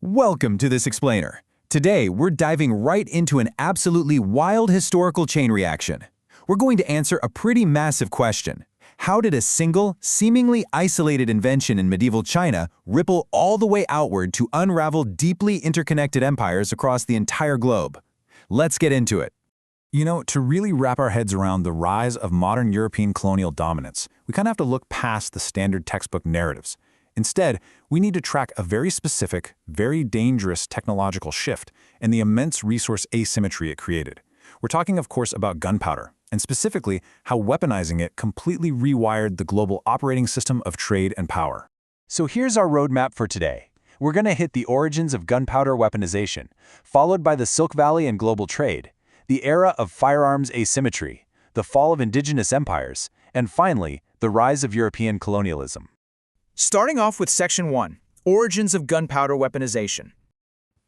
Welcome to this explainer. Today, we're diving right into an absolutely wild historical chain reaction. We're going to answer a pretty massive question. How did a single, seemingly isolated invention in medieval China ripple all the way outward to unravel deeply interconnected empires across the entire globe? Let's get into it. To really wrap our heads around the rise of modern European colonial dominance, we kind of have to look past the standard textbook narratives. Instead, we need to track a very specific, very dangerous technological shift and the immense resource asymmetry it created. We're talking, of course, about gunpowder, and specifically how weaponizing it completely rewired the global operating system of trade and power. So here's our roadmap for today. We're going to hit the origins of gunpowder weaponization, followed by the Silk Valley and global trade, the era of firearms asymmetry, the fall of indigenous empires, and finally, the rise of European colonialism. Starting off with Section 1, Origins of Gunpowder Weaponization.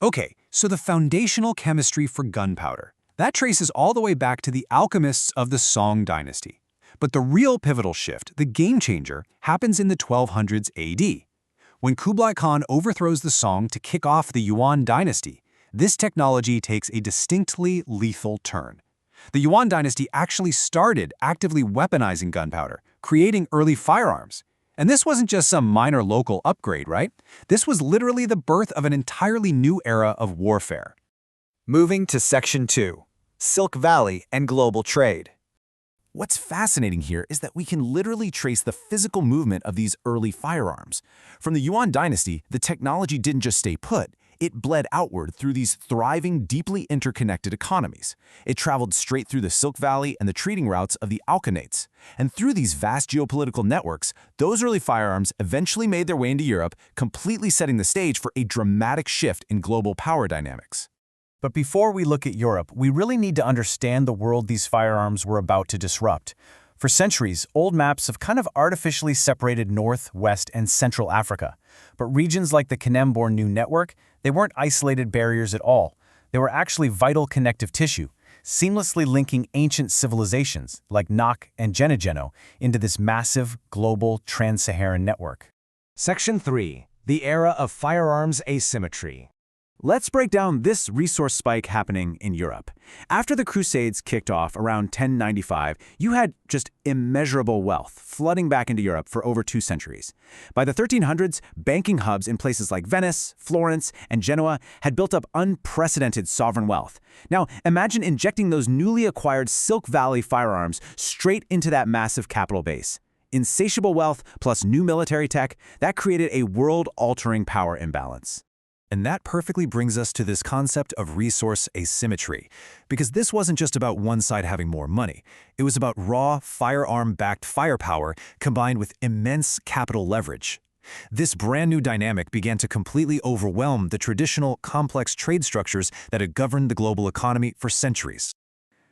Okay, so the foundational chemistry for gunpowder. That traces all the way back to the alchemists of the Song dynasty. But the real pivotal shift, the game changer, happens in the 1200s AD. When Kublai Khan overthrows the Song to kick off the Yuan dynasty, this technology takes a distinctly lethal turn. The Yuan dynasty actually started actively weaponizing gunpowder, creating early firearms. And this wasn't just some minor local upgrade, right? This was literally the birth of an entirely new era of warfare. Moving to Section 2, Silk Valley and global trade. What's fascinating here is that we can literally trace the physical movement of these early firearms. From the Yuan dynasty, the technology didn't just stay put. It bled outward through these thriving, deeply interconnected economies. It traveled straight through the Silk Valley and the trading routes of the Alkanates. And through these vast geopolitical networks, those early firearms eventually made their way into Europe, completely setting the stage for a dramatic shift in global power dynamics. But before we look at Europe, we really need to understand the world these firearms were about to disrupt. For centuries, old maps have kind of artificially separated North, West, and Central Africa. But regions like the Kanem-Bornu network, they weren't isolated barriers at all. They were actually vital connective tissue, seamlessly linking ancient civilizations like Nak and Geno into this massive, global, trans-Saharan network. Section 3. The Era of Firearms Asymmetry. Let's break down this resource spike happening in Europe. After the Crusades kicked off around 1095, you had just immeasurable wealth flooding back into Europe for over 2 centuries. By the 1300s, banking hubs in places like Venice, Florence, and Genoa had built up unprecedented sovereign wealth. Now, imagine injecting those newly acquired Silk Valley firearms straight into that massive capital base. Insatiable wealth plus new military tech, that created a world-altering power imbalance. And that perfectly brings us to this concept of resource asymmetry, because this wasn't just about one side having more money. It was about raw, firearm-backed firepower combined with immense capital leverage. This brand new dynamic began to completely overwhelm the traditional, complex trade structures that had governed the global economy for centuries.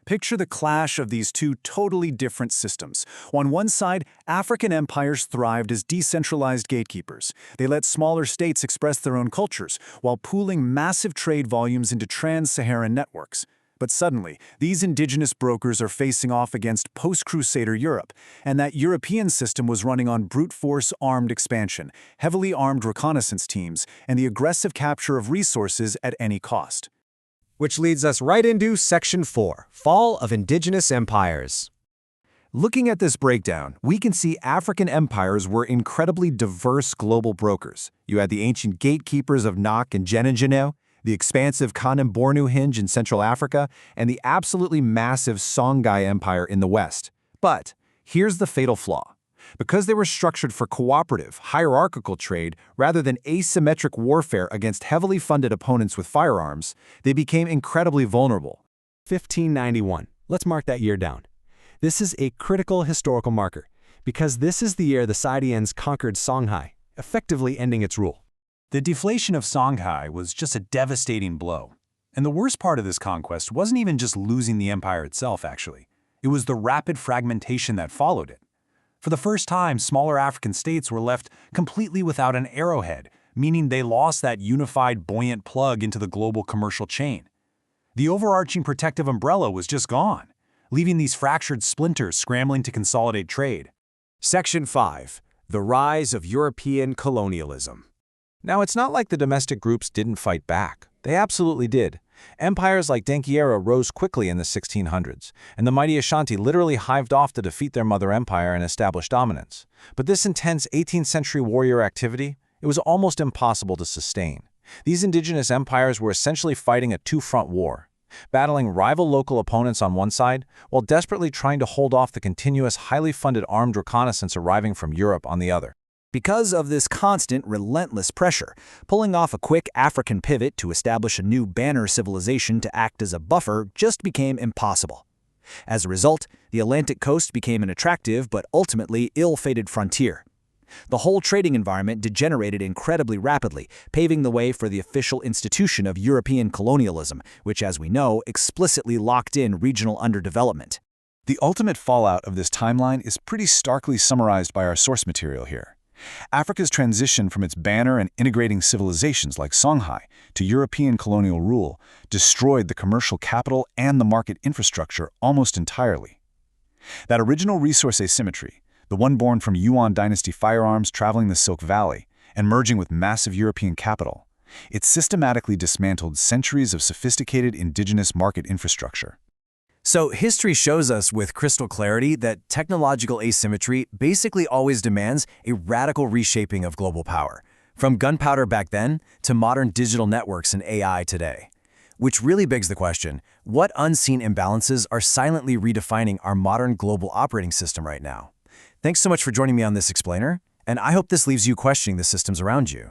Picture the clash of these two totally different systems. On one side, African empires thrived as decentralized gatekeepers. They let smaller states express their own cultures, while pooling massive trade volumes into trans-Saharan networks. But suddenly, these indigenous brokers are facing off against post-Crusader Europe, and that European system was running on brute force armed expansion, heavily armed reconnaissance teams, and the aggressive capture of resources at any cost. Which leads us right into Section 4, Fall of Indigenous Empires. Looking at this breakdown, we can see African empires were incredibly diverse global brokers. You had the ancient gatekeepers of Nak and Geno, the expansive Kanem-Bornu hinge in Central Africa, and the absolutely massive Songhai Empire in the West. But here's the fatal flaw. Because they were structured for cooperative, hierarchical trade rather than asymmetric warfare against heavily funded opponents with firearms, they became incredibly vulnerable. 1591. Let's mark that year down. This is a critical historical marker, because this is the year the Scythians conquered Songhai, effectively ending its rule. The deflation of Songhai was just a devastating blow. And the worst part of this conquest wasn't even just losing the empire itself, actually. It was the rapid fragmentation that followed it. For the first time, smaller African states were left completely without an arrowhead, meaning they lost that unified, buoyant plug into the global commercial chain. The overarching protective umbrella was just gone, leaving these fractured splinters scrambling to consolidate trade. Section 5. The Rise of European Colonialism. Now, it's not like the domestic groups didn't fight back. They absolutely did. Empires like Denkyera rose quickly in the 1600s, and the mighty Ashanti literally hived off to defeat their mother empire and establish dominance. But this intense 18th century warrior activity, it was almost impossible to sustain. These indigenous empires were essentially fighting a two-front war, battling rival local opponents on one side, while desperately trying to hold off the continuous, highly funded armed reconnaissance arriving from Europe on the other. Because of this constant, relentless pressure, pulling off a quick African pivot to establish a new banner civilization to act as a buffer just became impossible. As a result, the Atlantic coast became an attractive but ultimately ill-fated frontier. The whole trading environment degenerated incredibly rapidly, paving the way for the official institution of European colonialism, which, as we know, explicitly locked in regional underdevelopment. The ultimate fallout of this timeline is pretty starkly summarized by our source material here. Africa's transition from its banner and integrating civilizations like Songhai to European colonial rule destroyed the commercial capital and the market infrastructure almost entirely. That original resource asymmetry, the one born from Yuan dynasty firearms traveling the Silk Valley and merging with massive European capital, it systematically dismantled centuries of sophisticated indigenous market infrastructure. So history shows us with crystal clarity that technological asymmetry basically always demands a radical reshaping of global power, from gunpowder back then to modern digital networks and AI today. Which really begs the question, what unseen imbalances are silently redefining our modern global operating system right now? Thanks so much for joining me on this explainer, and I hope this leaves you questioning the systems around you.